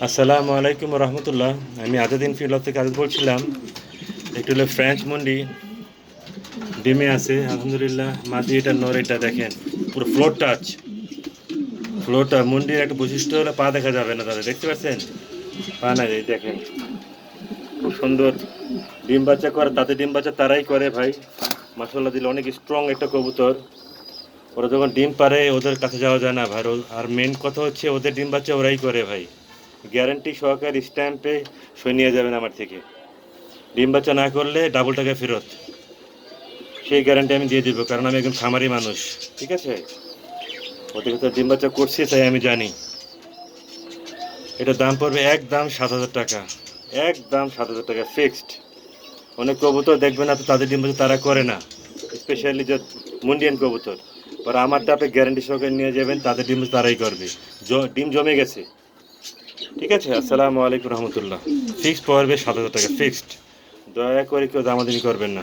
আসসালামু আলাইকুম রহমতুল্লাহ। আমি আজাদিন ফিল্ড থেকে আজ বলছিলাম। একটু হলো ফ্রেঞ্চ মুন্ডি ডিমে আছে আলহামদুলিল্লাহ। মাদি এটা নর, এটা দেখেন পুরো ফ্লোরটা মুন্ডির একটা বৈশিষ্ট্য হলে পা দেখা যাবে না, দাদা দেখতে পাচ্ছেন পা না, এই দেখেন খুব সুন্দর ডিম বাচ্চা করে। তাতে ডিম বাচ্চা তারাই করে ভাই, মাশাআল্লাহ দিলে অনেক স্ট্রং একটা কবুতর। ওরা যখন ডিম পারে ওদের কাছে যাওয়া যায় না ভাই। আর মেন কথা হচ্ছে ওদের ডিম বাচ্চা ওরাই করে ভাই, গ্যারান্টি সহকারে স্ট্যাম্পে সই নিয়ে যাবেন আমার থেকে। ডিম বাচ্চা না করলে ডাবল টাকা ফেরত, সেই গ্যারান্টি আমি দিয়ে দিব, কারণ আমি একজন খামারি মানুষ। ঠিক আছে, ওদের তো ডিম বাচ্চা করছি তাই আমি জানি। এটা দাম পড়বে একদম 7,000 টাকা, একদম 7,000 টাকা ফিক্সড। অনেক কবুতর দেখবেন আপনি তাদের ডিম বাচ্চা তারা করে না, স্পেশালি যে মুন্ডিয়ান কবুতর। আর আমারটা আপনি গ্যারান্টি সহকারে নিয়ে যাবেন, তাদের ডিম বাচ্চা তারাই করবে। ডিম জমে গেছে। ঠিক আছে, আসসালামু আলাইকুম রহমতুল্লাহ। ফিক্সড পড়বে 7,000 টাকা ফিক্সড। দয়া করে কেউ দামাদামি করবেন না।